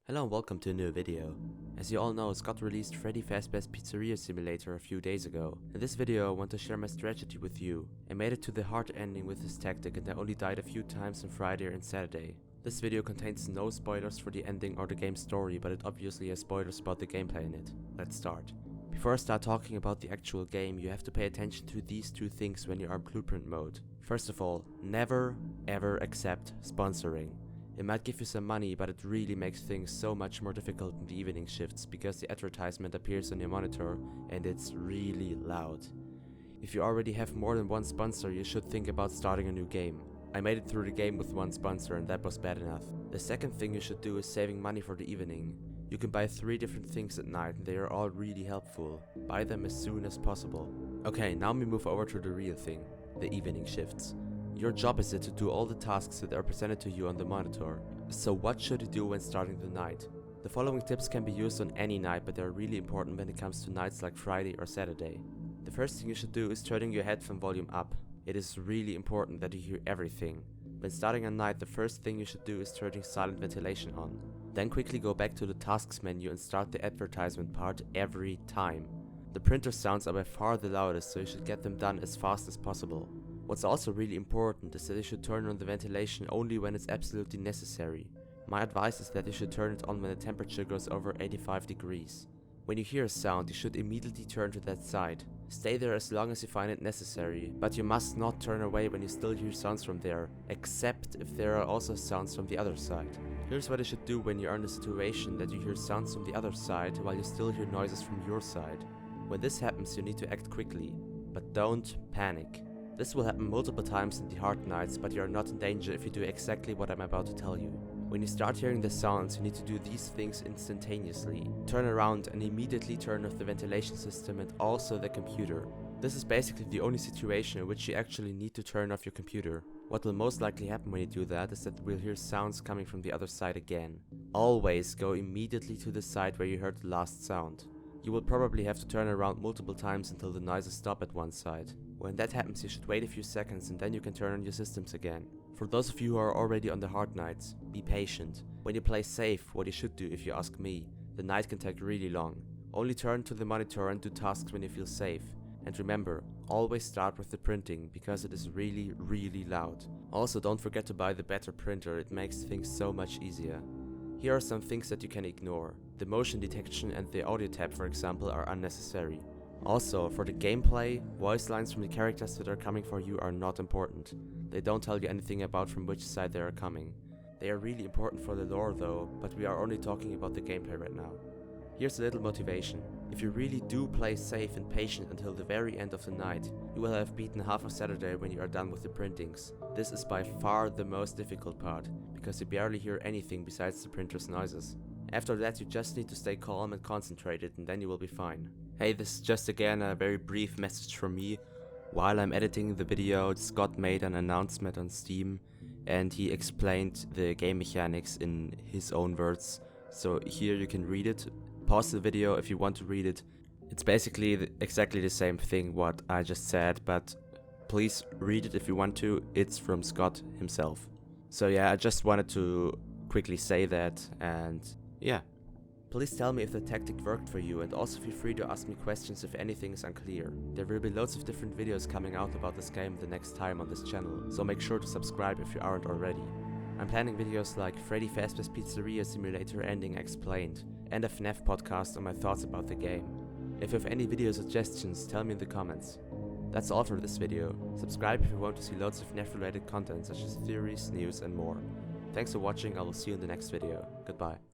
Hello and welcome to a new video. As you all know, Scott released Freddy Fazbears Pizzeria Simulator a few days ago. In this video I want to share my strategy with you. I made it to the hard ending with this tactic and I only died a few times on Friday and Saturday. This video contains no spoilers for the ending or the game's story, but it obviously has spoilers about the gameplay in it. Let's start. Before I start talking about the actual game, you have to pay attention to these two things when you are in blueprint mode. First of all, never ever accept sponsoring. It might give you some money, but it really makes things so much more difficult in the evening shifts because the advertisement appears on your monitor and it's really loud. If you already have more than one sponsor, you should think about starting a new game. I made it through the game with one sponsor and that was bad enough. The second thing you should do is saving money for the evening. You can buy 3 different things at night and they are all really helpful. Buy them as soon as possible. Okay, now we move over to the real thing, the evening shifts. Your job is to do all the tasks that are presented to you on the monitor. So what should you do when starting the night? The following tips can be used on any night, but they are really important when it comes to nights like Friday or Saturday. The first thing you should do is turning your headphone volume up. It is really important that you hear everything. When starting a night, the first thing you should do is turning silent ventilation on. Then quickly go back to the tasks menu and start the advertisement part every time. The printer sounds are by far the loudest, so you should get them done as fast as possible. What's also really important is that you should turn on the ventilation only when it's absolutely necessary. My advice is that you should turn it on when the temperature goes over 85 degrees. When you hear a sound, you should immediately turn to that side. Stay there as long as you find it necessary, but you must not turn away when you still hear sounds from there, except if there are also sounds from the other side. Here's what you should do when you are in a situation that you hear sounds from the other side while you still hear noises from your side. When this happens, you need to act quickly, but don't panic. This will happen multiple times in the hard nights, but you are not in danger if you do exactly what I'm about to tell you. When you start hearing the sounds, you need to do these things instantaneously. Turn around and immediately turn off the ventilation system and also the computer. This is basically the only situation in which you actually need to turn off your computer. What will most likely happen when you do that is that we'll hear sounds coming from the other side again. Always go immediately to the side where you heard the last sound. You will probably have to turn around multiple times until the noises stop at one side. When that happens, you should wait a few seconds and then you can turn on your systems again. For those of you who are already on the hard nights, be patient. When you play safe, what you should do if you ask me, the night can take really long. Only turn to the monitor and do tasks when you feel safe. And remember, always start with the printing because it is really loud. Also, don't forget to buy the better printer, it makes things so much easier. Here are some things that you can ignore. The motion detection and the audio tab, for example, are unnecessary. Also, for the gameplay, voice lines from the characters that are coming for you are not important. They don't tell you anything about from which side they are coming. They are really important for the lore though, but we are only talking about the gameplay right now. Here's a little motivation. If you really do play safe and patient until the very end of the night, you will have beaten half of Saturday when you are done with the printings. This is by far the most difficult part, because you barely hear anything besides the printer's noises. After that, you just need to stay calm and concentrated and then you will be fine. Hey, this is just again a very brief message from me. While I'm editing the video, Scott made an announcement on Steam and he explained the game mechanics in his own words. So here you can read it. Pause the video if you want to read it. It's basically exactly the same thing what I just said, but please read it if you want to. It's from Scott himself. So yeah, I just wanted to quickly say that, and yeah. Please tell me if the tactic worked for you, and also feel free to ask me questions if anything is unclear. There will be loads of different videos coming out about this game the next time on this channel, so make sure to subscribe if you aren't already. I'm planning videos like Freddy Fazbears Pizzeria Simulator Ending Explained, and a FNaF podcast on my thoughts about the game. If you have any video suggestions, tell me in the comments. That's all for this video. Subscribe if you want to see loads of FNaF related content such as theories, news and more. Thanks for watching, I will see you in the next video. Goodbye.